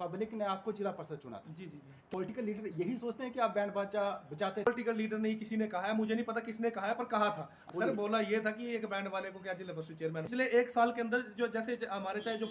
Public ने आपको जिला परिषद चुना था। जी जी जी। पॉलिटिकल लीडर यही सोचते हैं कि आप बैंड बाजा बजाते। पॉलिटिकल लीडर नहीं किसी ने कहा है, मुझे नहीं पता किसने कहा है, पर कहा था सर, बोला ये था कि एक बैंड वाले को क्या जिला परिषद चेयरमैन। पिछले 1 साल के अंदर जो जैसे हमारे चाहे जो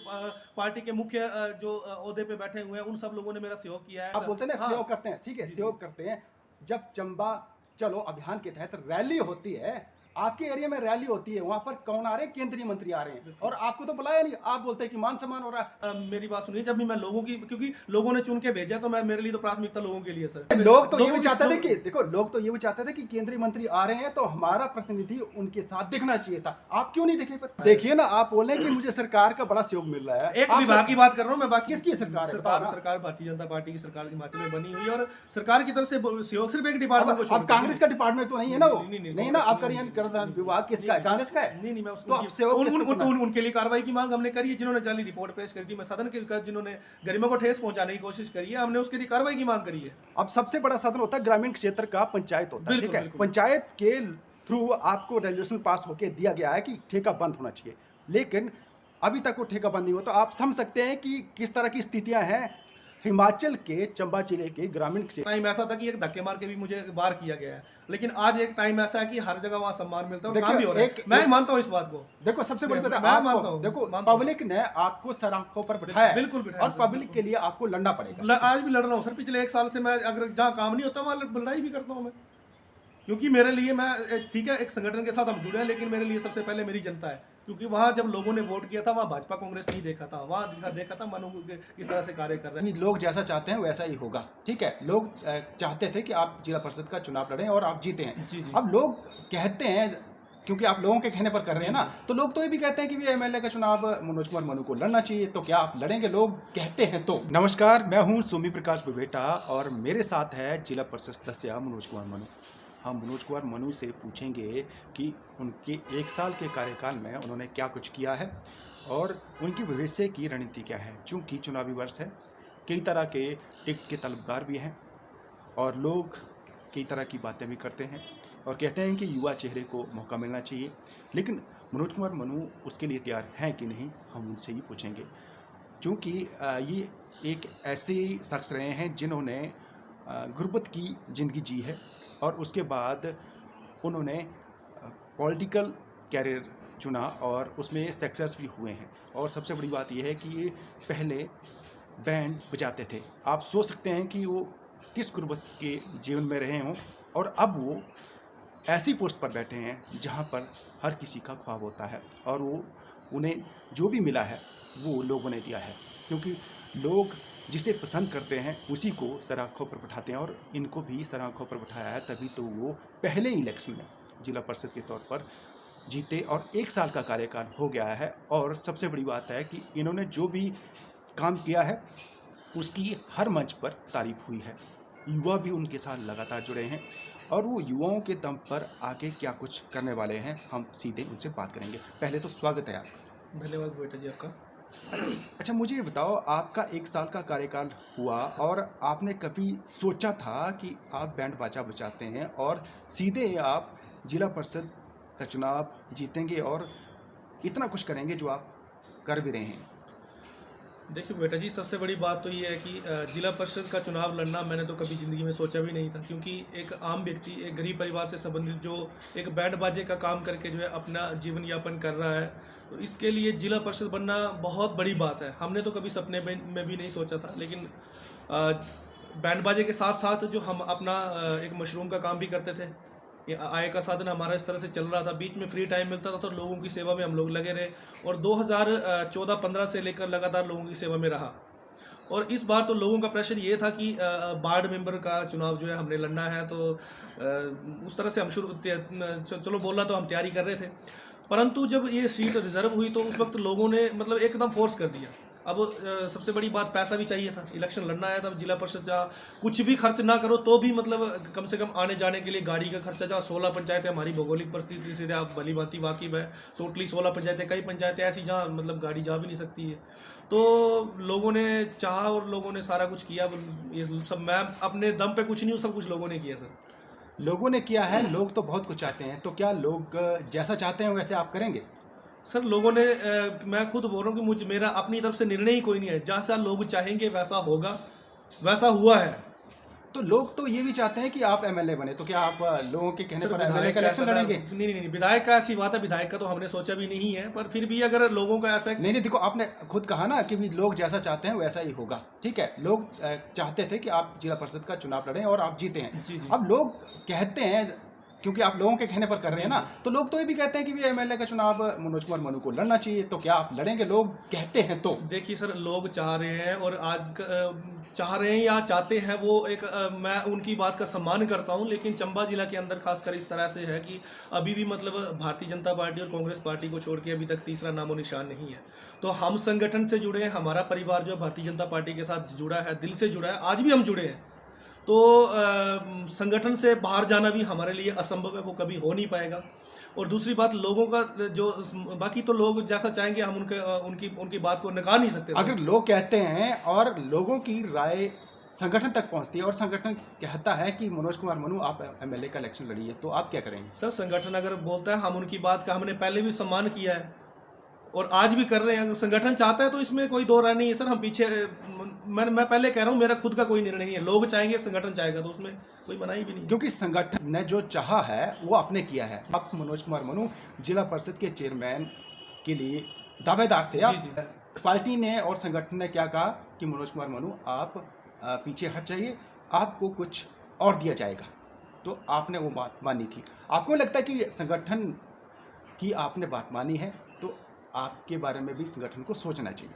पार्टी के मुख्य जो ओहदे पे बैठे हुए हैं उन सब लोगों ने मेरा सहयोग किया है। आप बोलते हैं ना सहयोग करते हैं, ठीक है, सहयोग करते हैं। जब चंबा चलो अभियान के तहत रैली होती है, आपके एरिया में रैली होती है, वहां पर कौन आ रहे हैं? केंद्रीय मंत्री आ रहे हैं और आपको तो बुलाया नहीं। आप बोलते हैं कि मान सम्मान हो रहा है। मेरी बात सुनिए, जब भी मैं लोगों की, क्योंकि लोगों ने चुन के भेजा तो मैं, मेरे लिए तो प्राथमिकता लोगों के लिए सर। लोग तो ये भी चाहते थे कि देखो, लोग तो ये भी चाहते थे कि केंद्रीय मंत्री आ रहे हैं तो हमारा प्रतिनिधि उनके साथ दिखना चाहिए था। आप क्यों नहीं दिखे? फिर देखिए ना, आप बोल रहे हैं कि मुझे सरकार का बड़ा सहयोग मिल रहा है। एक विभाग की बात कर रहा हूँ मैं, बाकी किसकी सरकार है? सरकार भारतीय जनता पार्टी की सरकार हिमाचल में बनी हुई है और सरकार की तरफ से सहयोग सिर्फ एक डिपार्टमेंट को। अब कांग्रेस का डिपार्टमेंट तो नहीं है ना वो? नहीं ना, आपका विभाग किसका है? कांग्रेस का है। नहीं मैं तो उनके लिए कार्रवाई की मांग हमने करी है, जिन्होंने जाली रिपोर्ट पेश करी थी, मैं सदन के जिन्होंने गरिमा को ठेस पहुंचाने की कोशिश करी है, हमने उसके लिए कार्रवाई की मांग करी है। अब सबसे बड़ा साधन होता है ग्रामीण क्षेत्र का पंचायत होता है, ठीक है। पंचायत के थ्रू आपको रेजोल्यूशन पास होके दिया गया है कि ठेका बंद होना चाहिए, लेकिन अभी तक वो ठेका बंद नहीं हुआ। तो आप समझ सकते हैं कि किस तरह की स्थितियां हैं हिमाचल के चंबा जिले के ग्रामीण क्षेत्र। टाइम ऐसा था कि एक धक्के मार के भी मुझे बाहर किया गया है, लेकिन आज एक टाइम ऐसा है कि हर जगह वहाँ सम्मान मिलता है और काम भी हो रहा है। मैं मानता हूँ इस बात को। देखो सबसे बड़ी बात मैं मानता हूँ, देखो पब्लिक ने आपको सराखों पर बिठाया, बिल्कुल बिठाया, और पब्लिक के लिए आपको लड़ना पड़ेगा। आज भी लड़ रहा हूँ सर, पिछले 1 साल से मैं अगर जहाँ काम नहीं होता वहाँ लड़ाई भी करता हूँ मैं, क्योंकि मेरे लिए मैं ठीक है एक संगठन के साथ हम जुड़े हैं, लेकिन मेरे लिए सबसे पहले मेरी जनता है। क्योंकि वहाँ जब लोगों ने वोट किया था वहाँ भाजपा कांग्रेस नहीं देखा था, वहाँ देखा था मनु किस तरह से कार्य कर रहे हैं। लोग जैसा चाहते हैं वैसा ही होगा, ठीक है। लोग चाहते थे कि आप जिला परिषद का चुनाव लड़ें और आप जीते हैं। जी जी। अब लोग कहते हैं, क्योंकि आप लोगों के कहने पर कर रहे हैं ना, तो लोग तो ये भी कहते हैं कि एमएलए का चुनाव मनोज कुमार मनु को लड़ना चाहिए। तो क्या आप लड़ेंगे? लोग कहते हैं तो। नमस्कार, मैं हूँ सोमी प्रकाश बुवेटा और मेरे साथ है जिला परिषद सदस्य मनोज कुमार मनु। हम मनोज कुमार मनु से पूछेंगे कि उनके 1 साल के कार्यकाल में उन्होंने क्या कुछ किया है और उनकी भविष्य की रणनीति क्या है। चूँकि चुनावी वर्ष है, कई तरह के टिक के तलबगार भी हैं और लोग कई तरह की बातें भी करते हैं और कहते हैं कि युवा चेहरे को मौका मिलना चाहिए, लेकिन मनोज कुमार मनु उसके लिए तैयार हैं कि नहीं, हम उनसे ही पूछेंगे। क्योंकि ये एक ऐसे शख्स रहे हैं जिन्होंने गुर्बत की ज़िंदगी जी है और उसके बाद उन्होंने पॉलिटिकल कैरियर चुना और उसमें सक्सेस भी हुए हैं। और सबसे बड़ी बात यह है कि ये पहले बैंड बजाते थे। आप सोच सकते हैं कि वो किस गुर्बत के जीवन में रहे हों और अब वो ऐसी पोस्ट पर बैठे हैं जहाँ पर हर किसी का ख्वाब होता है और वो उन्हें जो भी मिला है वो लोगों ने दिया है, क्योंकि लोग जिसे पसंद करते हैं उसी को सराखों पर बैठाते हैं और इनको भी सराखों पर बैठाया है, तभी तो वो पहले इलेक्शन में जिला परिषद के तौर पर जीते और 1 साल का कार्यकाल हो गया है। और सबसे बड़ी बात है कि इन्होंने जो भी काम किया है उसकी हर मंच पर तारीफ हुई है। युवा भी उनके साथ लगातार जुड़े हैं और वो युवाओं के दम पर आगे क्या कुछ करने वाले हैं, हम सीधे उनसे बात करेंगे। पहले तो स्वागत है आप। धन्यवाद बेटा जी आपका। अच्छा, मुझे ये बताओ, आपका 1 साल का कार्यकाल हुआ और आपने कभी सोचा था कि आप बैंड बाजा बजाते हैं और सीधे आप जिला परिषद का चुनाव जीतेंगे और इतना कुछ करेंगे जो आप कर भी रहे हैं? देखिए बेटा जी, सबसे बड़ी बात तो ये है कि जिला परिषद का चुनाव लड़ना मैंने तो कभी ज़िंदगी में सोचा भी नहीं था, क्योंकि एक आम व्यक्ति, एक गरीब परिवार से संबंधित जो एक बैंड बाजे का काम करके जो है अपना जीवन यापन कर रहा है, तो इसके लिए जिला परिषद बनना बहुत बड़ी बात है। हमने तो कभी सपने में भी नहीं सोचा था, लेकिन बैंड बाजे के साथ साथ जो हम अपना एक मशरूम का काम भी करते थे, ये आय का साधन हमारा इस तरह से चल रहा था। बीच में फ्री टाइम मिलता था तो लोगों की सेवा में हम लोग लगे रहे और 2014-15 से लेकर लगातार लोगों की सेवा में रहा। और इस बार तो लोगों का प्रेशर ये था कि वार्ड मेंबर का चुनाव जो है हमने लड़ना है, तो उस तरह से हम चलो बोला तो हम तैयारी कर रहे थे। परंतु जब ये सीट रिजर्व हुई तो उस वक्त लोगों ने मतलब एकदम फोर्स कर दिया। अब सबसे बड़ी बात, पैसा भी चाहिए था, इलेक्शन लड़ना है। तब जिला परिषद जहाँ कुछ भी खर्च ना करो तो भी मतलब कम से कम आने जाने के लिए गाड़ी का खर्चा, जहाँ 16 पंचायतें, हमारी भौगोलिक परिस्थिति से आप भली भांति वाकिफ है, टोटली 16 पंचायतें, कई पंचायतें ऐसी जहाँ मतलब गाड़ी जा भी नहीं सकती है। तो लोगों ने चाहा और लोगों ने सारा कुछ किया। ये सब मैं अपने दम पे कुछ नहीं हूँ, सब कुछ लोगों ने किया सर। लोगों ने किया है, लोग तो बहुत कुछ चाहते हैं, तो क्या लोग जैसा चाहते हैं वैसे आप करेंगे? सर लोगों ने मैं खुद बोल रहा हूँ कि मुझे मेरा अपनी तरफ से निर्णय ही कोई नहीं है, जैसा लोग चाहेंगे वैसा होगा, वैसा हुआ है। तो लोग तो ये भी चाहते हैं कि आप एमएलए बने, तो क्या आप लोगों के कहने सर पर एमएलए विधायक का का इलेक्शन ऐसा लड़ेंगे? नहीं, विधायक का ऐसी बात है, विधायक का तो हमने सोचा भी नहीं है, पर फिर भी अगर लोगों का ऐसा है नहीं नहीं, देखो आपने खुद कहा ना कि भी लोग जैसा चाहते हैं वैसा ही होगा, ठीक है। लोग चाहते थे कि आप जिला परिषद का चुनाव लड़ें और आप जीते हैं। जी। अब लोग कहते हैं, क्योंकि आप लोगों के कहने पर कर रहे हैं ना, तो लोग तो ये भी कहते हैं कि भी एमएलए का चुनाव मनोज कुमार मनु को लड़ना चाहिए, तो क्या आप लड़ेंगे? लोग कहते हैं तो। देखिए सर, लोग चाह रहे हैं और चाह रहे हैं या चाहते हैं वो एक मैं उनकी बात का सम्मान करता हूं, लेकिन चंबा जिला के अंदर खासकर इस तरह से है कि अभी भी मतलब भारतीय जनता पार्टी और कांग्रेस पार्टी को छोड़ के अभी तक तीसरा नामो निशान नहीं है। तो हम संगठन से जुड़े हैं, हमारा परिवार जो है भारतीय जनता पार्टी के साथ जुड़ा है, दिल से जुड़ा है, आज भी हम जुड़े हैं। तो संगठन से बाहर जाना भी हमारे लिए असंभव है, वो कभी हो नहीं पाएगा। और दूसरी बात, लोगों का जो बाकी तो लोग जैसा चाहेंगे हम उनकी बात को नकार नहीं सकते। अगर लोग कहते हैं और लोगों की राय संगठन तक पहुंचती है और संगठन कहता है कि मनोज कुमार मनु आप एमएलए का इलेक्शन लड़िए, तो आप क्या करेंगे? सर संगठन अगर बोलता है, हम उनकी बात का हमने पहले भी सम्मान किया है और आज भी कर रहे हैं। अगर संगठन चाहता है तो इसमें कोई दो राय नहीं है सर। हम पीछे मैं पहले कह रहा हूँ, मेरा खुद का कोई निर्णय नहीं है। लोग चाहेंगे, संगठन चाहेगा, तो उसमें कोई मनाही भी नहीं। क्योंकि संगठन ने जो चाहा है वो आपने किया है। आप मनोज कुमार मनु जिला परिषद के चेयरमैन के लिए दावेदार थे। जी। पार्टी ने और संगठन ने क्या कहा कि मनोज कुमार मनु आप पीछे हट जाइए, आपको कुछ और दिया जाएगा, तो आपने वो बात मानी थी। आपको लगता है कि संगठन की आपने बात मानी है, तो आपके बारे में भी संगठन को सोचना चाहिए।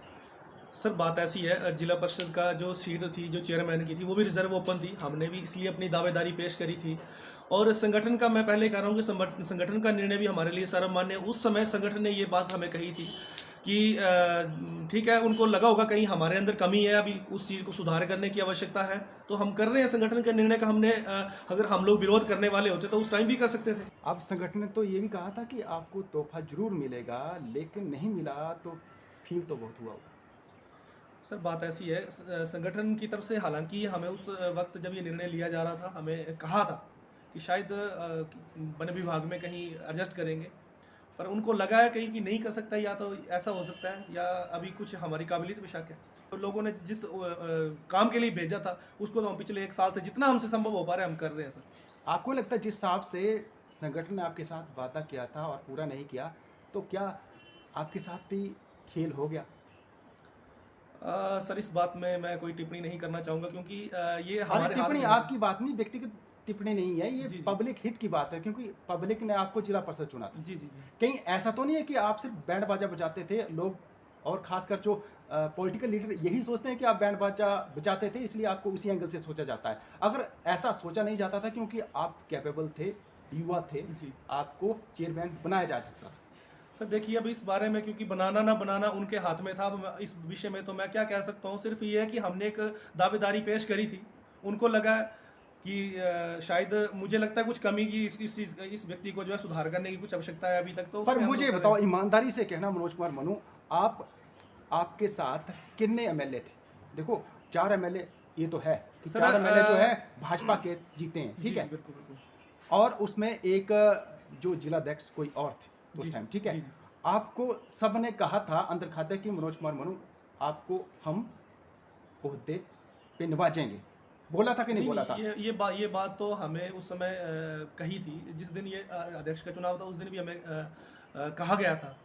सर बात ऐसी है, जिला परिषद का जो सीट थी, जो चेयरमैन की थी, वो भी रिजर्व ओपन थी। हमने भी इसलिए अपनी दावेदारी पेश करी थी। और संगठन का मैं पहले कह रहा हूँ कि संगठन का निर्णय भी हमारे लिए सर्वमान्य है। उस समय संगठन ने ये बात हमें कही थी कि ठीक है, उनको लगा होगा कहीं हमारे अंदर कमी है, अभी उस चीज़ को सुधार करने की आवश्यकता है, तो हम कर रहे हैं। संगठन के निर्णय का हमने अगर हम लोग विरोध करने वाले होते तो उस टाइम भी कर सकते थे। अब संगठन ने तो ये भी कहा था कि आपको तोहफा जरूर मिलेगा, लेकिन नहीं मिला, तो फील तो बहुत हुआ। सर बात ऐसी है, संगठन की तरफ से हालांकि हमें उस वक्त जब ये निर्णय लिया जा रहा था, हमें कहा था कि शायद वन विभाग में कहीं एडजस्ट करेंगे, पर उनको लगा है कहीं कि नहीं कर सकता, या तो ऐसा हो सकता है या अभी कुछ हमारी काबिलियत में शक है। तो लोगों ने जिस काम के लिए भेजा था उसको तो हम पिछले 1 साल से जितना हमसे संभव हो पा रहा है हम कर रहे हैं सर। आपको लगता है जिस हिसाब से संगठन ने आपके साथ वादा किया था और पूरा नहीं किया, तो क्या आपके साथ भी खेल हो गया? सर इस बात में मैं कोई टिप्पणी नहीं करना चाहूँगा, क्योंकि ये अरे हमारे टिप्पणी हाथ में आपकी बात नहीं, व्यक्तिगत टिप्पणी नहीं है, ये जी। पब्लिक हित की बात है, क्योंकि पब्लिक ने आपको जिला परिषद चुना था। जी। कहीं ऐसा तो नहीं है कि आप सिर्फ बैंड बाजा बजाते थे लोग, और खासकर जो पॉलिटिकल लीडर यही सोचते हैं कि आप बैंड बाजा बजाते थे, इसलिए आपको उसी एंगल से सोचा जाता है। अगर ऐसा सोचा नहीं जाता था, क्योंकि आप कैपेबल थे, युवा थे, जी। आपको चेयरमैन बनाया जा सकता था। सर देखिए, अब इस बारे में क्योंकि बनाना ना बनाना उनके हाथ में था। अब इस विषय में तो मैं क्या कह सकता हूँ, सिर्फ ये है कि हमने एक दावेदारी पेश करी थी। उनको लगा कि शायद मुझे लगता है कुछ कमी की इस व्यक्ति को जो है सुधार करने की कुछ आवश्यकता है अभी तक। तो पर मुझे बताओ, ईमानदारी से कहना मनोज कुमार मनु, आपके साथ कितने एमएलए थे? देखो 4 एमएलए ये तो है कि 4 एमएलए जो है भाजपा के जीते हैं, ठीक है। बिल्कुल। और उसमें एक जो जिलाध्यक्ष कोई और थे उस टाइम, ठीक है। आपको सब ने कहा था अंदर खाते कि मनोज कुमार मनु आपको हम ओहदे पे नवाजेंगे, बोला था कि नहीं बोला था? ये बात तो हमें उस समय कही थी। जिस दिन ये अध्यक्ष का चुनाव था उस दिन भी हमें कहा गया था।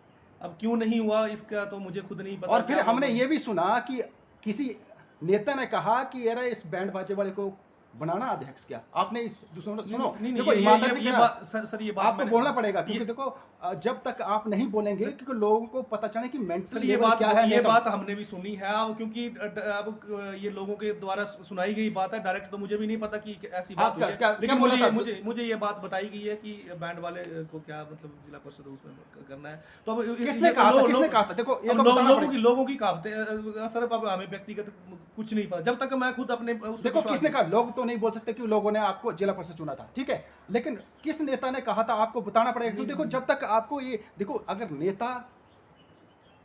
अब क्यों नहीं हुआ इसका तो मुझे खुद नहीं पता। और फिर हमने ये भी सुना कि किसी नेता ने कहा कि यार इस बैंड बाजे वाले को बनाना अध्यक्ष। क्या आपने इस सुनो देखो, ईमानदारी से ये बात सर ये बात आपको बोलना पड़ेगा, क्योंकि देखो जब तक आप नहीं बोलेंगे क्योंकि लोगों को पता चले कि मेंटल ये बात क्या है। ये बात हमने भी सुनी है। अब क्योंकि अब ये लोगों के द्वारा सुनाई गई बात है, डायरेक्ट तो मुझे भी नहीं पता कि ऐसी बात हुई है। लेकिन मुझे ये बात बताई गई है कि बैंड वाले को क्या मतलब जिला परिषद उसमें करना है। तो अब किसने कहा था? देखो ये तो लोगों की कहावतें सर, अब हमें व्यक्तिगत कुछ नहीं पता। जब तक मैं खुद अपने देखो किसने कहा, लोग तो नहीं बोल सकते कि लोगों ने आपको जिला परिषद चुना था, ठीक है, लेकिन किस नेता ने कहा था आपको बताना पड़ेगा। क्योंकि देखो जब तक आपको ये देखो, अगर नेता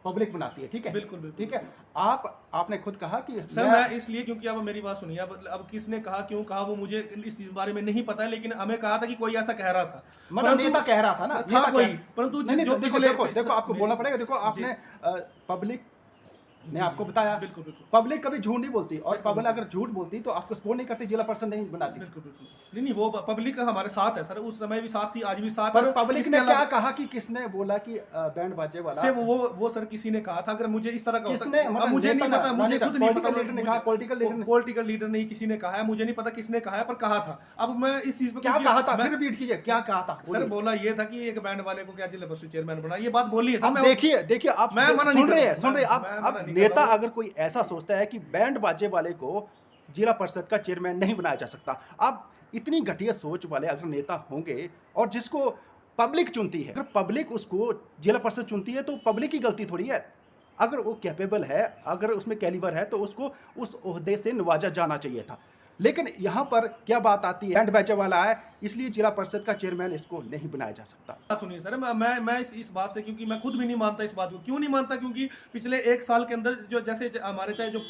पब्लिक बनाती है, ठीक है? बिल्कुल, बिल्कुल, ठीक है। आपने खुद कहा कि सर मैं इसलिए, क्योंकि अब मेरी बात सुनिए, अब किसने कहा, क्यों कहा, वो मुझे इस चीज़ बारे में नहीं पता है, लेकिन हमें कहा था कि कोई ऐसा कह रहा था। मतलब नेता कह रहा था ना, था नेता कोई, कह- परंतु नहीं नहीं, जो तो देखो पिछले देखो देखो आपको बोलना पड़ेगा। देखो जी। आपने पब्लिक ने जी, आपको जी, बताया, बिल्कुल, बिल्कुल। पब्लिक कभी झूठ नहीं बोलती, और बिल्कुल, पब्लिक बिल्कुल। अगर झूठ बोलती तो आपको सपोर्ट नहीं करती, जिला परिषद नहीं बनाती। बिल्कुल, बिल्कुल। नहीं, वो पब्लिक का हमारे साथ है सर, उस समय भी साथ थी, आज भी साथ है। पर और पब्लिक इसके ने क्या अलावा कहा कि किसने बोला कि बैंड बाजे वाला से वो सर किसी ने कहा था, अगर मुझे इस तरह का होता, किसने, अब मतलब मुझे नहीं नेता पता, ना, मुझे नेता, खुद नहीं पता, पॉलिटिकल लीडर ने कहा, पॉलिटिकल लीडर ने पॉलिटिकल लीडर नहीं किसी ने कहा है, मुझे नहीं पता किसने कहा है, पर कहा था। अब मैं इस चीज़ पे क्या क्योंकि कहा था, मैं- फिर रिपीट कीजिए, क्या कहा था? सर बोलिए। बोला ये था कि एक बैंड वाले को क्या जिला परिषद चेयरमैन बना, ये बात बोली है सर। अब मैं देखिए देखिए, आप मैं मना नहीं सुन कर रहे रहा हैं, हूं, सुन रहे हैं आप। मैं अब मना नहीं कर नेता रहा हूं। अगर कोई ऐसा सोचता है कि बैंड बाजे वाले को जिला परिषद का चेयरमैन नहीं बनाया जा सकता, अब इतनी घटिया सोच वाले अगर नेता होंगे, और जिसको पब्लिक चुनती है, अगर पब्लिक उसको जिला परिषद चुनती है तो पब्लिक की गलती थोड़ी है। अगर वो कैपेबल है, अगर उसमें कैलिबर है, तो उसको उस ओहदे से नवाजा जाना चाहिए था। लेकिन यहाँ पर क्या बात आती है, बैंड बाजे वाला है इसलिए जिला परिषद का चेयरमैन इसको नहीं बनाया जा सकता। सुनिए सर, मैं इस बात से, क्योंकि मैं खुद भी नहीं मानता इस बात को। क्यों नहीं मानता? क्योंकि पिछले 1 साल के अंदर जो जैसे हमारे चाहे जो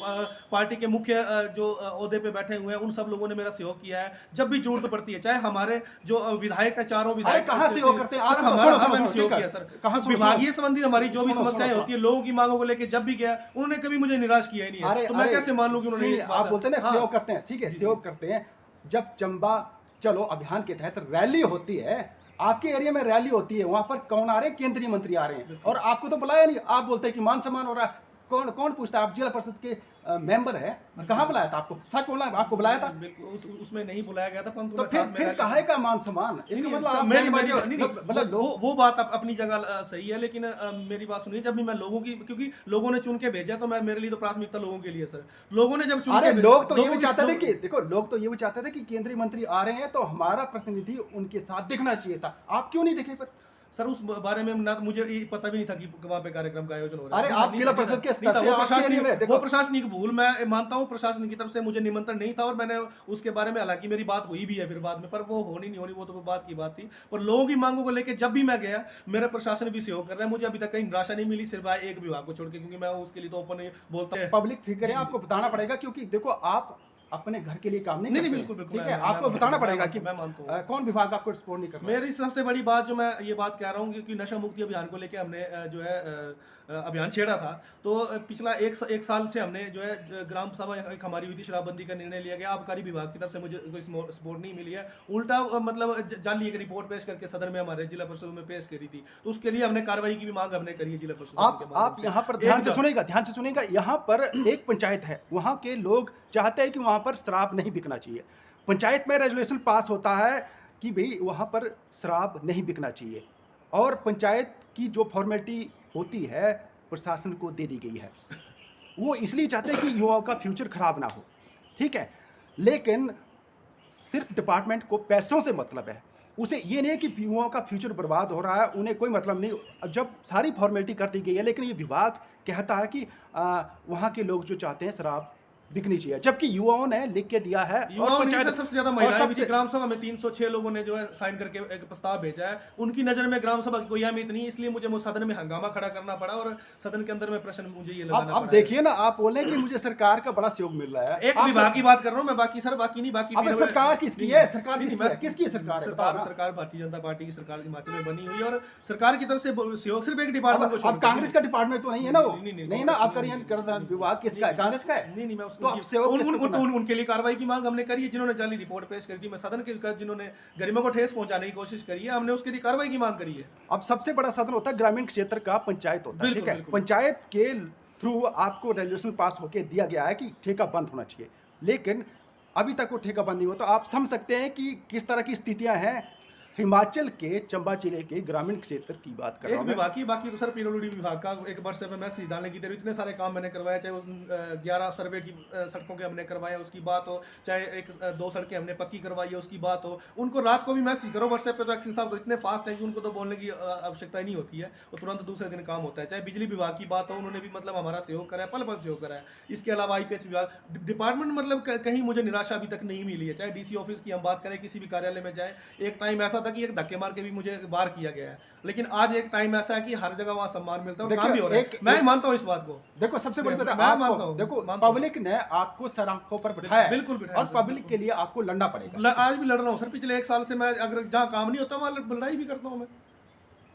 पार्टी के मुख्य जो ओहदे पे बैठे हुए हैं, उन सब लोगों ने मेरा सहयोग किया है जब भी जरूरत पड़ती है। चाहे हमारे जो विधायक है, चारों अरे विधायक कहाँ सहयोग करते हैं? सर, आपको तो हमारा सुनो, हमें सुनो, सहयोग ठीक है। किया सर। कहाँ सुनो, विभागीय संबंधी हमारी जो भी सुनो, सुनो, समस्याएं सुनो। होती है, लोगों की मांगों को लेकर जब भी गया, उन्होंने कभी मुझे निराश किया ही नहीं है। तो मैं कैसे मान लूं कि उन्होंने ये आप बोलते हैं ना हाँ। सहयोग करते हैं, ठीक है, सहयोग करते हैं। जब चंबा चलो अभियान के तहत रैली होती है, आपके एरिया में रैली होती है, वहां पर कौन आ रहे हैं? केंद्रीय मंत्री आ रहे हैं, और आपको तो बुलाया नहीं। आप बोलते हैं कि मान सम्मान हो रहा है। कौन कौन पूछता है? आप जिला परिषद के मेंबर है, कहाँ बुलाया था आपको? सच बोलना है, आपको बुलाया था? बिल्कुल, उसमें नहीं बुलाया गया था, परंतु तो मैं साथ में फिर रैली- काहे का मान सम्मान? इसका नहीं, मतलब सब आप मेरी बैंड मेरी बाजे- नहीं, नहीं, मतलब लोग वो बात अपनी जगह सही है, लेकिन मेरी बात सुनिए। जब भी मैं लोगों की, क्योंकि लोगों ने चुन के भेजा, तो मैं, मेरे लिए तो प्राथमिकता लोगों के लिए सर। लोगों ने जब चुन अरे के लोग तो ये लोगों भी की चाहते थे स्लो- कि देखो, लोग तो ये भी चाहते थे कि केंद्रीय मंत्री आ रहे हैं तो हमारा प्रतिनिधि उनके साथ दिखना चाहिए था। आप क्यों नहीं दिखे फिर? सर उस बारे में ना, मुझे ये पता भी नहीं था कि वहाँ पे कार्यक्रम का आयोजन हो रहा है। अरे नहीं, आप नहीं, जिला नहीं, परिषद के नहीं स्तर था, से वो आपके प्रशासनिक, एरिया में देखो। वो प्रशासनिक भूल, मैं मानता हूँ प्रशासन की तरफ से मुझे निमंत्रण नहीं था, और मैंने उसके बारे में, हालांकि मेरी बात हुई भी है फिर बाद में, पर वो होनी नहीं होनी वो तो बात की बात थी। पर लोगों की मांगों को लेकर जब भी मैं गया, मेरा प्रशासन भी सहयोग कर रहा है। मुझे अभी तक कहीं निराशा नहीं मिली, सिर्फ एक विभाग को छोड़ के, क्योंकि मैं उसके लिए तो ओपन बोलता हूँ। पब्लिक फिगर है, आपको बताना पड़ेगा, क्योंकि देखो आप अपने घर के लिए काम नहीं नहीं, करते। बिल्कुल, बिल्कुल, ठीक मैं- है, मैं- आपको मैं- बताना मैं- पड़ेगा मैं- कि मैं मानता हूँ। कौन विभाग आपको सपोर्ट नहीं कर रहा है। मेरी सबसे बड़ी बात जो मैं ये बात कह रहा हूँ, क्योंकि नशा मुक्ति अभियान को लेकर हमने जो है अभियान छेड़ा था, तो पिछला एक साल से हमने जो है ग्राम सभा एक हमारी हुई थी, शराबबंदी का निर्णय लिया गया। आबकारी विभाग की तरफ से मुझे कोई सपोर्ट नहीं मिली है। उल्टा मतलब जाली एक रिपोर्ट पेश करके सदन में हमारे जिला परिषद में पेश करी थी, तो उसके लिए हमने कार्रवाई की भी मांग हमने करी है जिला परिषद के आप माध्यम से। यहाँ पर ध्यान से सुनेगा, ध्यान से सुनेगा। यहाँ पर एक पंचायत है, वहाँ के लोग चाहते हैं कि वहाँ पर शराब नहीं बिकना चाहिए। पंचायत में रेजोल्यूशन पास होता है कि भाई वहाँ पर शराब नहीं बिकना चाहिए, और पंचायत की जो फॉर्मेलिटी होती है प्रशासन को दे दी गई है। वो इसलिए चाहते हैं कि युवाओं का फ्यूचर खराब ना हो, ठीक है। लेकिन सिर्फ डिपार्टमेंट को पैसों से मतलब है, उसे ये नहीं है कि युवाओं का फ्यूचर बर्बाद हो रहा है, उन्हें कोई मतलब नहीं। जब सारी फॉर्मेलिटी कर दी गई है, लेकिन ये विभाग कहता है कि वहाँ के लोग जो चाहते हैं शराब बिकनी चाहिए, जबकि युवाओं ने लिख के दिया है। युवाओं ने सर सबसे ज्यादा महिलाएं भी थी। सबसे ग्राम सभा में 306 लोगों ने जो है साइन करके एक प्रस्ताव भेजा है। उनकी नजर में ग्राम सभा की कोई अहमियत नहीं, इसलिए मुझे सदन में हंगामा खड़ा करना पड़ा, और सदन के अंदर में प्रश्न मुझे ये लगाना अब पड़ा। देखिए ना, आप बोल रहे हैं कि मुझे सरकार का बड़ा सहयोग मिल रहा है। एक विभाग की बात कर रहा हूँ मैं, बाकी सर बाकी नहीं, बाकी अब सरकार किसकी है? सरकार किसकी है? सरकार है, बताओ ना। सरकार भारतीय जनता पार्टी की सरकार हिमाचल में बनी हुई है, और सरकार की तरफ से सहयोग सिर्फ एक डिपार्टमेंट को अब कांग्रेस का डिपार्टमेंट तो नहीं है ना वो? नहीं, नहीं ना, आपका विभाग किसका है? कांग्रेस का है। नहीं, मैं तो आप सहयोग किसको करना है? उनके लिए कार्रवाई की मांग हमने करी है, जिन्होंने जाली रिपोर्ट पेश करी थी। मैं सदन के जिन्होंने गरिमा को ठेस पहुंचाने की कोशिश करी है, हमने उसके लिए कार्रवाई की मांग करी है। अब सबसे बड़ा साधन होता है ग्रामीण क्षेत्र का पंचायत होता है, ठीक है। बिल्कुल। पंचायत के थ्रू आपको रेजोल्यूशन पास होके दिया गया है कि ठेका बंद होना चाहिए, लेकिन अभी तक वो ठेका बंद नहीं हुआ। तो आप समझ सकते हैं कि किस तरह की स्थितियां हैं हिमाचल के चंबा जिले के ग्रामीण क्षेत्र की बात कर रहा एक हूं मैं। विभाग की, बाकी तो सर पीडब्ल्यूडी विभाग का एक वर्ष में मैं सीधा की देर इतने सारे काम मैंने करवाया, चाहे वो 11 सर्वे की सड़कों के हमने करवाया उसकी बात हो, चाहे 2 सड़कें हमने पक्की करवाई है उसकी बात हो। उनको रात को भी मैसेज करो व्हाट्सएप पे, तो एक्शन साहब इतने फास्ट है कि उनको तो बोलने की आवश्यकता ही नहीं होती है, वो तुरंत दूसरे दिन काम होता है। चाहे बिजली विभाग की बात हो, उन्होंने भी मतलब हमारा सहयोग करा है, पल पल सहयोग करा है। इसके अलावा IPH विभाग डिपार्टमेंट मतलब कहीं मुझे निराशा अभी तक नहीं मिली है। चाहे DC ऑफिस की हम बात करें, किसी भी कार्यालय में जाए, एक टाइम ऐसा ऐसा था कि एक धक्के मार के भी मुझे बाहर किया गया है, लेकिन आज एक टाइम ऐसा है कि हर जगह वहाँ सम्मान मिलता है और देखिए, काम भी हो रहा है। मैं मानता हूँ इस बात को। देखो सबसे बड़ी बात है, मैं आपको मानता हूँ, देखो मानता हूँ। पब्लिक ने आपको सराखों पर बिठाया है, बिल्कुल बिठाया और सर, पब्लिक बिल्कुल। के लिए आपको लड़ना पड़ेगा। आज भी लड़ रहा हूँ सर, पिछले 1 साल से मैं अगर जहाँ काम नहीं होता वहाँ लड़ाई भी करता हूँ मैं,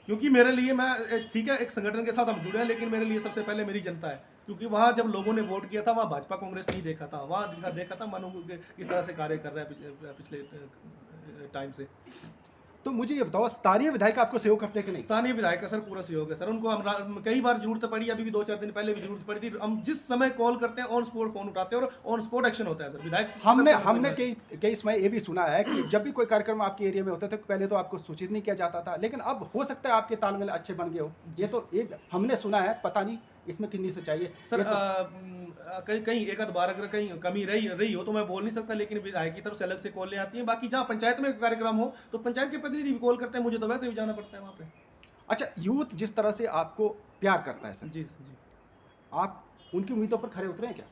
क्योंकि मेरे लिए मैं ठीक है एक संगठन के साथ हम जुड़े हैं, लेकिन मेरे लिए सबसे पहले मेरी जनता है। क्योंकि वहाँ जब लोगों ने वोट किया था वहाँ भाजपा कांग्रेस नहीं देखा था, वहाँ देखा था मानो किस तरह से कार्य कर रहा है पिछले टाइम से। तो मुझे ये बताओ, स्थानीय विधायक आपको सहयोग करते हैं कि नहीं? स्थानीय विधायक का सर पूरा सहयोग है सर, उनको हम कई बार जरूरत पड़ी, अभी भी 2-4 दिन पहले भी जरूरत पड़ी थी, हम जिस समय कॉल करते हैं ऑन स्पॉट फोन उठाते हैं और ऑन स्पॉट एक्शन होता है सर। विधायक हमने कई समय ये भी सुना है कि जब भी कोई कार्यक्रम आपके एरिया में होता था, पहले तो आपको सूचित नहीं किया जाता था, लेकिन अब हो सकता है आपके तालमेल अच्छे बन गए हो। ये तो एक हमने सुना है, पता नहीं इसमें कितनी सच्चाई है सर। कहीं एक आध बार अगर कहीं कमी रही हो तो मैं बोल नहीं सकता, लेकिन विधायक की तरफ से अलग से कॉलें आती हैं। बाकी जहाँ पंचायत में कार्यक्रम हो तो पंचायत के प्रतिनिधि भी कॉल करते हैं, मुझे तो वैसे भी जाना पड़ता है वहाँ पे। अच्छा, यूथ जिस तरह से आपको प्यार करता है सर, जी जी। आप उनकी उम्मीदों पर खरे उतरे हैं क्या?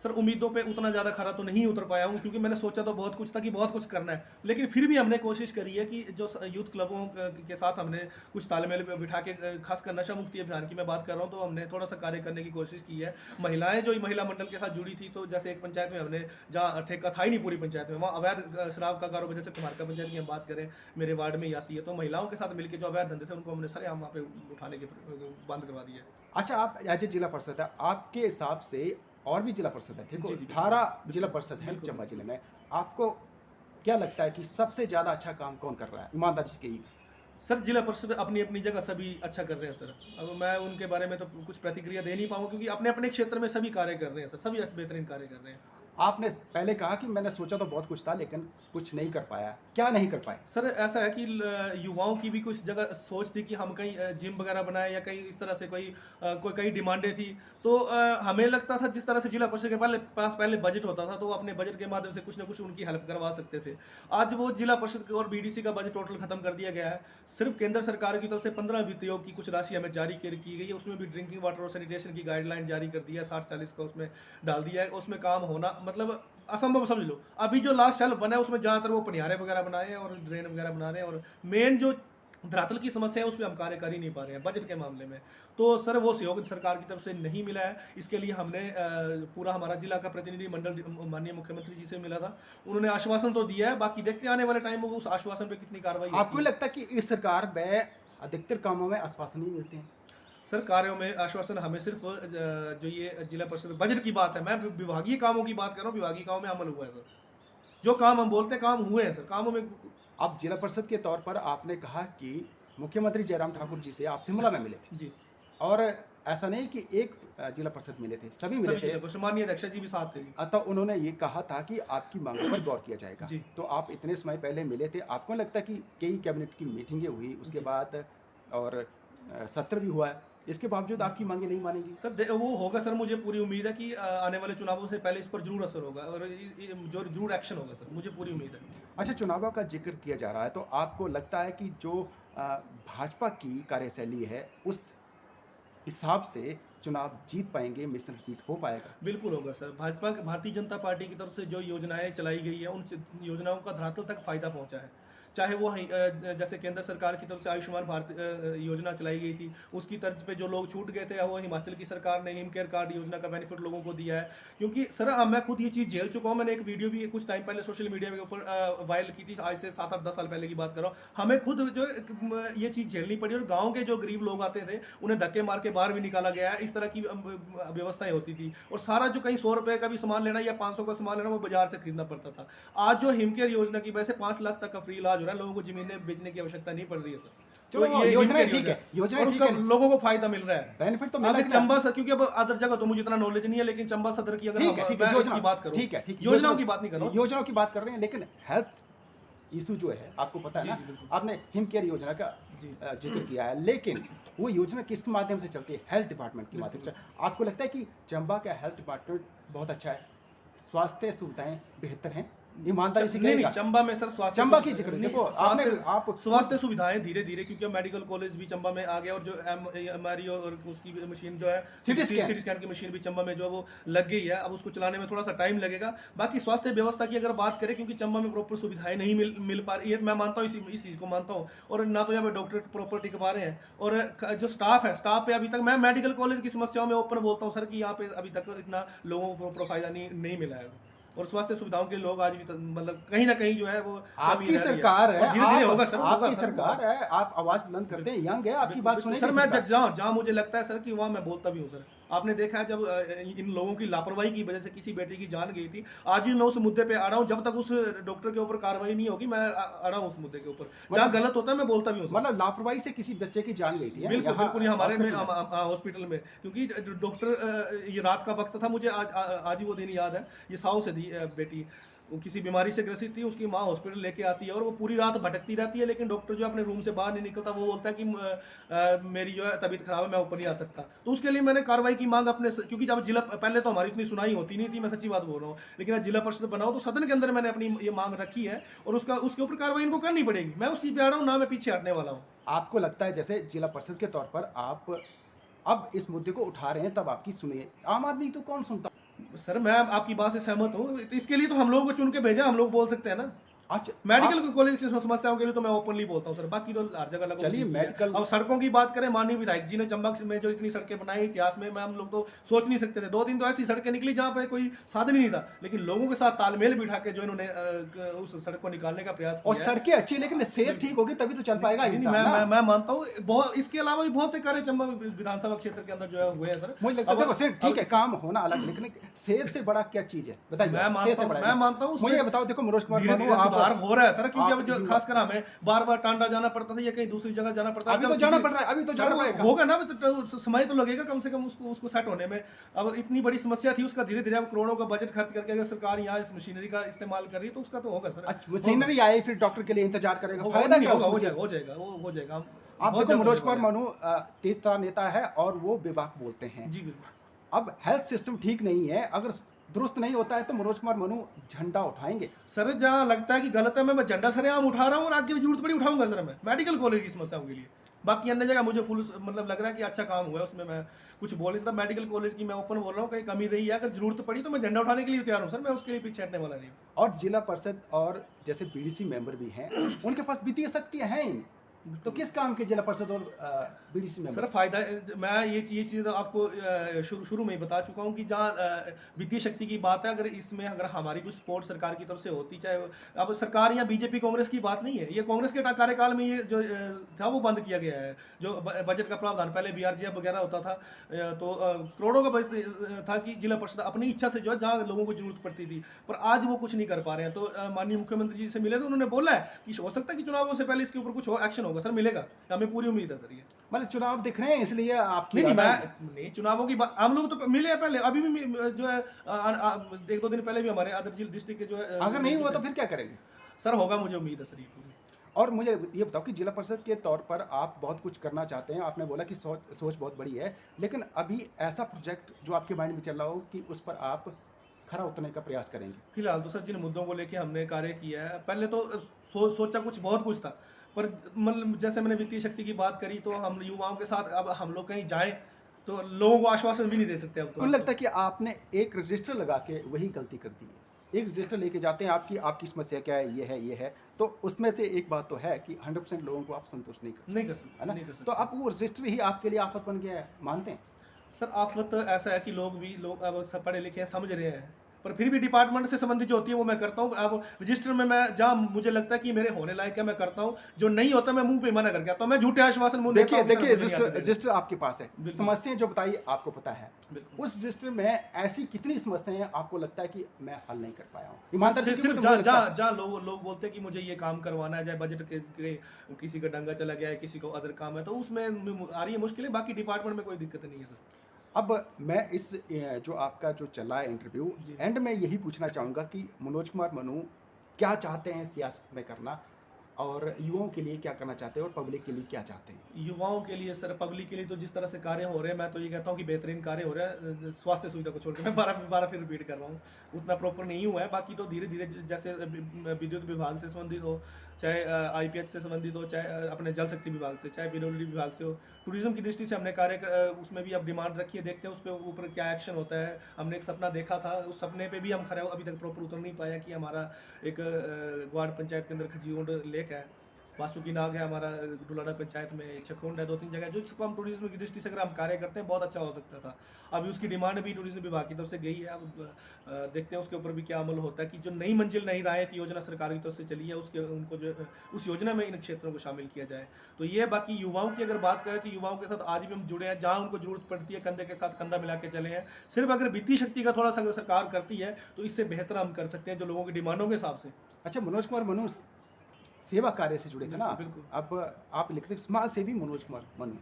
सर उम्मीदों पे उतना ज़्यादा खरा तो नहीं उतर पाया हूँ, क्योंकि मैंने सोचा तो बहुत कुछ था कि बहुत कुछ करना है, लेकिन फिर भी हमने कोशिश करी है कि जो यूथ क्लबों के साथ हमने कुछ तालमेल बिठा के, खासकर नशा मुक्ति अभियान की मैं बात कर रहा हूँ, तो हमने थोड़ा सा कार्य करने की कोशिश की है। महिलाएं जो महिला मंडल के साथ जुड़ी थी, तो जैसे एक पंचायत में हमने, जहाँ ठेका था ही नहीं पूरी पंचायत में, वहाँ अवैध शराब का कारोबार, जैसे कुमारका पंचायत की हम बात करें, मेरे वार्ड में ही आती है, तो महिलाओं के साथ मिलकर जो अवैध धंधे थे उनको हमने सारे हम वहाँ पे उठाने के बंद करवा दिए। अच्छा, आप एज ए जिला परिषद है, आपके हिसाब से और भी जिला परिषद है, ठीक है, जी, जी, 18 जिला परिषद है बिल्कुल। चंबा जिले में, आपको क्या लगता है कि सबसे ज्यादा अच्छा काम कौन कर रहा है ईमानदारी से? सर जिला परिषद अपनी अपनी जगह सभी अच्छा कर रहे हैं सर। अब मैं उनके बारे में तो कुछ प्रतिक्रिया दे नहीं पाऊंगा, क्योंकि अपने अपने क्षेत्र में सभी कार्य कर रहे हैं सर, सभी बेहतरीन कार्य कर रहे हैं। आपने पहले कहा कि मैंने सोचा तो बहुत कुछ था, लेकिन कुछ नहीं कर पाया, क्या नहीं कर पाए? सर ऐसा है कि युवाओं की भी कुछ जगह सोच थी कि हम कहीं जिम वगैरह बनाए, या कहीं इस तरह से कोई कई डिमांडें थी, तो हमें लगता था जिस तरह से जिला परिषद के पास पहले बजट होता था, तो वो अपने बजट के माध्यम से कुछ ना कुछ उनकी हेल्प करवा सकते थे। आज वो जिला परिषद और बीडीसी का बजट टोटल खत्म कर दिया गया है। सिर्फ केंद्र सरकार की तरफ से 15 वित्त आयोग की कुछ राशि हमें जारी की गई है, उसमें भी ड्रिंकिंग वाटर और सैनिटेशन की गाइडलाइन जारी कर दिया है, 60-40 का उसमें डाल दिया है। उसमें काम होना मतलब असंभव समझ लो। अभी जो लास्ट साल बना है उसमें ज़्यादातर वो पनियारे वगैरह बनाए हैं और ड्रेन वगैरह बना रहे हैं, और मेन जो धरातल की समस्या है उस पर हम कार्य कर ही नहीं पा रहे हैं बजट के मामले में। तो सर वो सहयोग सरकार की तरफ से नहीं मिला है। इसके लिए हमने पूरा हमारा जिला का प्रतिनिधि मंडल माननीय मुख्यमंत्री जी से मिला था, उन्होंने आश्वासन तो दिया है, बाकी देखते हैं आने वाले टाइम में उस आश्वासन पे कितनी कार्रवाई आपको होती है। लगता है कि इस सरकार में अधिकतर कामों में आश्वासन ही मिलते हैं? सर कार्यों में आश्वासन हमें सिर्फ जो ये जिला परिषद बजट की बात है, मैं विभागीय कामों की बात कर रहा हूँ, विभागीय कामों में अमल हुआ है सर, जो काम हम बोलते हैं काम हुए हैं सर, कामों में। अब जिला परिषद के तौर पर आपने कहा कि मुख्यमंत्री जयराम ठाकुर जी से आप शिमला में मिले थे, जी और ऐसा नहीं कि एक जिला परिषद मिले थे, सभी मिले थे। सभी माननीय अध्यक्ष जी भी साथ थे। अतः उन्होंने ये कहा था कि आपकी मांगों पर गौर किया जाएगा। जी। तो आप इतने समय पहले मिले थे, आपको लगता है कि कई कैबिनेट की मीटिंगें हुई उसके बाद और सत्र भी हुआ है, इसके बावजूद आपकी मांगे नहीं मानेगी? सर वो होगा सर, मुझे पूरी उम्मीद है कि आने वाले चुनावों से पहले इस पर जरूर असर होगा और जो जरूर एक्शन होगा सर, मुझे पूरी उम्मीद है। अच्छा, चुनावों का जिक्र किया जा रहा है, तो आपको लगता है कि जो भाजपा की कार्यशैली है उस हिसाब से चुनाव जीत पाएंगे, मिशन रिपीट हो पाएगा? बिल्कुल होगा सर। भाजपा भारतीय जनता पार्टी की तरफ से जो योजनाएं चलाई गई है उन योजनाओं का धरातल तक फायदा पहुंचा है। चाहे वो जैसे केंद्र सरकार की तरफ से आयुष्मान भारत योजना चलाई गई थी, उसकी तर्ज पे जो लोग छूट गए थे वो हिमाचल की सरकार ने हिम केयर कार्ड योजना का बेनिफिट लोगों को दिया है। क्योंकि सर मैं खुद ये चीज़ झेल चुका हूँ, मैंने एक वीडियो भी कुछ टाइम पहले सोशल मीडिया के ऊपर वायरल की थी, आज से 7-8-10 साल पहले की बात कर रहा हूँ। हमें खुद जो ये चीज़ झेलनी पड़ी और गाँव के जो गरीब लोग आते थे उन्हें धक्के मार के बाहर भी निकाला गया है, इस तरह की व्यवस्थाएं होती थी। और सारा जो कहीं 100 रुपये का भी सामान लेना या 500 का सामान लेना वो बाजार से खरीदना पड़ता था। आज जो हिम केयर योजना की वजह से 5 लाख तक का फ्री इलाज हो रहा है, लोगों को जमीनें बेचने की आवश्यकता नहीं पड़ रही है सर। चलो, ये योजना हिम केयर ठीक है, योजना और ठीक उसका है, लोगों को फायदा मिल रहा है, बेनिफिट तो अगर मिलेगा। चंबा सर, क्योंकि अब अदर जगह तो मुझे इतना नॉलेज नहीं है, लेकिन चंबा सदर की अगर मैं इसकी बात करूं, ठीक है, योजनाओं की बात नहीं कर रहा हूं, योजनाओं की बात कर रहे हैं, लेकिन हेल्थ इशू जो है आपको पता है जी, ना, जी, बिल्कुल। आपने हिम केयर योजना का जी। जिक्र किया है, लेकिन वो योजना किसके माध्यम से चलती है? हेल्थ डिपार्टमेंट के माध्यम से। आपको लगता है कि चंबा का हेल्थ डिपार्टमेंट बहुत अच्छा है, स्वास्थ्य सुविधाएं बेहतर हैं? ईमानदारी से नहीं कहेगा। चंबा में सर स्वास्थ्य चंबा की जिक्र नहीं, देखो, आपने आप स्वास्थ्य सुविधाएं धीरे धीरे, क्योंकि अब मेडिकल कॉलेज भी चंबा में आ गया और जो एमआरआई और उसकी मशीन जो है सिटी सिटी स्कैन की मशीन भी चंबा में जो है वो लग गई है। अब उसको चलाने में थोड़ा सा टाइम लगेगा। बाकी स्वास्थ्य व्यवस्था की अगर बात करें, क्योंकि चंबा में प्रॉपर सुविधाएं नहीं मिल पा रही है, मैं मानता हूँ इस चीज़ को मानता हूँ। और ना तो यहाँ पे डॉक्टर प्रॉपर टिक पा रहे हैं, और जो स्टाफ है, स्टाफ पे अभी तक मैं मेडिकल कॉलेज की समस्याओं में ओपन बोलता हूँ सर कि यहाँ पे अभी तक इतना लोगों को प्रोफाइल नहीं मिला है। और स्वास्थ्य सुविधाओं के लोग आज भी मतलब कहीं ना कहीं जो है वो आपकी सरकार है, धीरे धीरे होगा सर, आपकी सरकार है, आप आवाज बुलंद करते हैं, यंग है, आपकी बात सुनेगी सर। मैं जहाँ मुझे लगता है सर कि वहाँ मैं बोलता भी हूँ सर। आपने देखा है जब इन लोगों की लापरवाही की वजह से किसी बेटे की जान गई थी, आज भी मैं उस मुद्दे पे आ रहा हूँ। जब तक उस डॉक्टर के ऊपर कार्रवाई नहीं होगी, मैं आ रहा हूँ उस मुद्दे के ऊपर। जहाँ गलत होता है मैं बोलता भी हूँ। मतलब लापरवाही से किसी बच्चे की जान गई थी बिल्कुल बिल्कुल, हमारे में हॉस्पिटल में, क्योंकि डॉक्टर ये रात का वक्त था, मुझे आज ही वो दिन याद है। ये साउ से थी बेटी, वो किसी बीमारी से ग्रसित थी, उसकी माँ हॉस्पिटल लेके आती है और वो पूरी रात भटकती रहती है, लेकिन डॉक्टर जो अपने रूम से बाहर नहीं निकलता। वो बोलता है कि मेरी जो है तबीयत खराब है, मैं ऊपर नहीं आ सकता। तो उसके लिए मैंने कार्रवाई की मांग अपने, क्योंकि जब जिला, पहले तो हमारी इतनी सुनाई होती नहीं थी, मैं सच्ची बात बोल रहा हूँ, लेकिन आज जिला परिषद बनाओ तो सदन के अंदर मैंने अपनी ये मांग रखी है और उसके ऊपर कार्रवाई इनको करनी पड़ेगी। मैं उस चीज़ पे आ रहा हूँ ना, मैं पीछे हटने वाला हूँ। आपको लगता है जैसे जिला परिषद के तौर पर आप अब इस मुद्दे को उठा रहे हैं, तब आपकी सुनिए, आम आदमी तो कौन सुनता? सर मैं आपकी बात से सहमत हूँ, तो इसके लिए तो हम लोगों को चुन के भेजा, हम लोग बोल सकते हैं ना। अच्छा, मेडिकल कॉलेज की समस्याओं के लिए तो मैं ओपनली बोलता हूँ सर, बाकी तो हर जगह लगभग चलिए, मेडिकल अब सड़कों की बात करें, माननीय विधायक जी ने चंबा में जो इतनी सड़कें बनाई इतिहास में, हम लोग तो सोच नहीं सकते थे। 2 दिन तो ऐसी सड़कें निकली जहाँ पे कोई साधन ही नहीं था, लेकिन लोगों के साथ तालमेल बिठा के जो इन्होंने उस सड़क को निकालने का प्रयास किया। और सड़कें अच्छी, लेकिन सेहत ठीक होगी तभी तो चल पाएगा इंसान ना। मैं मानता हूँ बहुत, इसके अलावा भी बहुत से कार्य चंबा विधानसभा क्षेत्र के अंदर जो है हुए हैं सर। मुझे लगता है देखो सिर्फ ठीक है, काम होना अलग, लेकिन सेहत से बड़ा क्या चीज है बताइए? मैं मानता हूँ मुझे बताओ, देखो मनोज कुमार धीरे धीरे सुधार हो रहा है सर, क्योंकि अब जो आप- खासकर हमें बार बार टांडा जाना पड़ता था या कहीं दूसरी जगह जाना पड़ता था। अभी तो जाना पड़ रहा है, अभी तो जाना पड़ेगा, होगा ना, तो समय तो लगेगा कम से कम उसको सेट होने में। अब इतनी बड़ी समस्या थी, उसका धीरे धीरे अब करोड़ों का बजट खर्च करके अगर सरकार यहाँ इस मशीनरी का इस्तेमाल कर रही है तो उसका तो होगा सर। अच्छा, मशीनरी आई फिर डॉक्टर के लिए इंतजार करेगा, हो फायदा क्या? जाएगा। आप देखो मनोज कुमार मनु तेज तरार नेता है और वो बेबाक बोलते हैं। जी बिल्कुल। अब हेल्थ सिस्टम ठीक नहीं है, अगर दुरुस्त नहीं होता है तो मनोज कुमार मनु झंडा उठाएंगे। सर जहाँ लगता है कि गलत है, मैं झंडा सरेआम उठा रहा हूँ और आगे भी जरूरत पड़ी उठाऊंगा सर, मैं मेडिकल कॉलेज की समस्याओं के लिए। बाकी अन्य जगह मुझे फुल मतलब लग रहा है कि अच्छा काम हुआ है, उसमें मैं कुछ बोल नहीं सकता। मेडिकल कॉलेज की मैं ओपन बोल रहा हूँ, कहीं कमी रही है, अगर जरूरत पड़ी तो मैं झंडा उठाने के लिए तैयार हूँ सर, मैं उसके लिए पीछे हटने वाला नहीं हूँ। और जिला परिषद और जैसे बीडीसी मेंबर भी हैं, उनके पास वित्तीय शक्तियां हैं ही, तो किस काम के जिला परिषद और बीडीसी मेंबर? सर फायदा, मैं ये चीज़ तो आपको शुरू में ही बता चुका हूँ कि जहाँ वित्तीय शक्ति की बात है, अगर हमारी कुछ सपोर्ट सरकार की तरफ से होती, चाहे अब सरकार या बीजेपी कांग्रेस की बात नहीं है, ये कांग्रेस के कार्यकाल में ये जो था वो बंद किया गया है। जो बजट का प्रावधान पहले बीआरजीएफ वगैरह होता था, तो करोड़ों का बजट था कि जिला परिषद अपनी इच्छा से जो है जहाँ लोगों को जरूरत पड़ती थी, पर आज वो कुछ नहीं कर पा रहे हैं। तो माननीय मुख्यमंत्री जी से मिले तो उन्होंने बोला है कि हो सकता है कि चुनावों से पहले इसके ऊपर कुछ एक्शन होगा सर, मिलेगा, हमें पूरी उम्मीद है सर। ये मतलब चुनाव दिख रहे हैं इसलिए आपकी नहीं चुनावों की बात, हम लोग तो मिले हैं पहले, अभी भी जो है 1-2 दिन पहले भी हमारे अदर डिस्ट्रिक्ट के जो है, अगर नहीं हुआ तो फिर क्या करेंगे? सर होगा, मुझे उम्मीद है सर ये पूरी। और मुझे ये बताओ कि जिला परिषद के तौर पर आप बहुत कुछ करना चाहते हैं, आपने बोला कि सोच बहुत बड़ी है, लेकिन अभी ऐसा प्रोजेक्ट जो आपके माइंड में चल रहा हो कि उस पर आप खरा उतरने का प्रयास करेंगे? फिलहाल तो सर जिन मुद्दों को लेके हमने कार्य किया है, पहले तो सोचा बहुत कुछ था, पर मतलब जैसे मैंने वित्तीय शक्ति की बात करी, तो हम युवाओं के साथ अब हम लोग कहीं जाएं तो लोगों को आश्वासन भी नहीं दे सकते। अब तो मुझे लगता है कि आपने एक रजिस्टर लगा के वही गलती कर दी है। एक रजिस्टर लेके जाते हैं आपकी समस्या क्या है, ये है, तो उसमें से एक बात तो है कि 100% लोगों को आप संतुष्ट नहीं कर सकते, है ना? तो अब वो रजिस्टर ही आपके लिए आफत बन गया है, मानते हैं? सर आफत ऐसा है कि लोग अब सब पढ़े लिखे हैं, समझ रहे हैं, पर फिर भी डिपार्टमेंट से संबंधित जो होती है वो मैं करता हूँ। अब रजिस्टर में मैं जहाँ मुझे लगता है कि मेरे होने लायक है मैं करता हूँ, जो नहीं होता मैं मुंह पे मना करके आता हूँ, मैं झूठे आश्वासन मुंह देता हूँ। देखिए रजिस्टर आपके पास है, समस्याएं जो बताई आपको पता है, उस रजिस्टर में ऐसी कितनी समस्याएं हैं आपको लगता है कि मैं हल नहीं कर पाया हूँ? ईमानदारी से सिर्फ जहाँ लोग बोलते हैं कि मुझे ये काम करवाना है, चाहे बजट के किसी का डंगा चला गया है, किसी को अदर काम है, तो उसमें आ रही है मुश्किलें, बाकी डिपार्टमेंट में कोई दिक्कत नहीं है सर। अब मैं इस जो आपका जो चला है इंटरव्यू, एंड में यही पूछना चाहूँगा कि मनोज कुमार मनु क्या चाहते हैं सियासत में करना? और युवाओं के लिए क्या करना चाहते हैं और पब्लिक के लिए क्या चाहते हैं? युवाओं के लिए सर, पब्लिक के लिए तो जिस तरह से कार्य हो रहे हैं, मैं तो ये कहता हूँ कि बेहतरीन कार्य हो रहा है। स्वास्थ्य सुविधा को छोड़कर मैं बारह फिर रिपीट कर रहा हूँ, उतना प्रॉपर नहीं हुआ है। बाकी तो धीरे धीरे जैसे विद्युत विभाग से संबंधित हो, चाहे IPH से संबंधित हो, चाहे अपने जल शक्ति विभाग से, चाहे PWD विभाग से हो, टूरिज्म की दृष्टि से हमने उसमें भी अब डिमांड रखी है। देखते हैं उस पर ऊपर क्या एक्शन होता है। हमने एक सपना देखा था, उस सपने पे भी हम खड़े अभी तक प्रॉपर उतर नहीं पाया कि हमारा एक वार्ड पंचायत के अंदर खजीगुंड लेक है, वासुकी नाग है, हमारा डुलाना पंचायत में छकुंड है, 2-3 जगह जो जिसको हम टूरिज्म की दृष्टि से अगर हम कार्य करते हैं बहुत अच्छा हो सकता था। अभी उसकी डिमांड भी टूरिज्म विभाग की तरफ से गई है। अब देखते हैं उसके ऊपर भी क्या अमल होता है कि जो नई मंजिल नई राह की योजना सरकार की तरफ से चली है उसके उनको जो उस योजना में इन क्षेत्रों को शामिल किया जाए। तो ये बाकी युवाओं की अगर बात करें तो युवाओं के साथ आज भी हम जुड़े हैं, जहाँ उनको जरूरत पड़ती है कंधे के साथ कंधा मिला के चले हैं। सिर्फ अगर वित्तीय शक्ति का थोड़ा सा अगर सरकार करती है तो इससे बेहतर हम कर सकते हैं जो लोगों की डिमांडों के हिसाब से। अच्छा, मनोज कुमार मनु सेवा कार्य से जुड़े थे ना? बिल्कुल। अब आप लिखते हैं समाज सेवी मनोज कुमार मनु,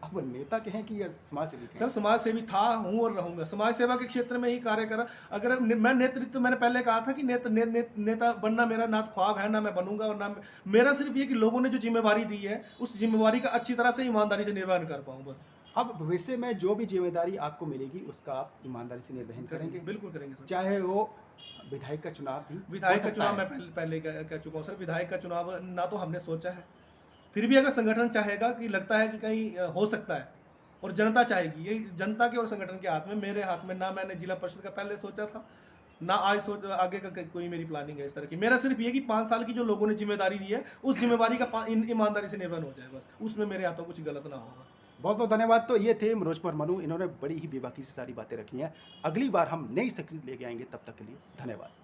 अब नेता कहें कि या समाज सेवी कहें? सर, समाज सेवी था, हूँ और रहूंगा। समाज सेवा के क्षेत्र में ही कार्य करा। अगर मैं नेतृत्व, मैंने पहले कहा था कि नेता बनना मेरा ना ख्वाब है, ना मैं बनूंगा, और ना मेरा सिर्फ ये कि लोगों ने जो जिम्मेवारी दी है उस जिम्मेवारी का अच्छी तरह से ईमानदारी से निर्वहन कर पाऊँ बस। अब भविष्य में जो भी जिम्मेदारी आपको मिलेगी उसका आप ईमानदारी से निर्वहन करेंगे? बिल्कुल करेंगे सर। चाहे वो विधायक का चुनाव भी विधायक हो का सकता चुनाव है। मैं पहले कह चुका हूँ सर। विधायक का चुनाव ना तो हमने सोचा है, फिर भी अगर संगठन चाहेगा कि लगता है कि कहीं हो सकता है और जनता चाहेगी, ये जनता के और संगठन के हाथ में, मेरे हाथ में ना। मैंने जिला परिषद का पहले सोचा था ना आज आगे का कोई मेरी प्लानिंग है इस तरह की। मेरा सिर्फ ये कि 5 साल की जो लोगों ने जिम्मेदारी दी है उस जिम्मेदारी का ईमानदारी से निर्वहन हो जाए बस, उसमें मेरे हाथों कुछ गलत ना होगा। बहुत बहुत धन्यवाद। तो ये थे मनोज कुमार मनु, इन्होंने बड़ी ही बेबाकी से सारी बातें रखी हैं। अगली बार हम नई सक्रिय लेके आएंगे, तब तक के लिए धन्यवाद।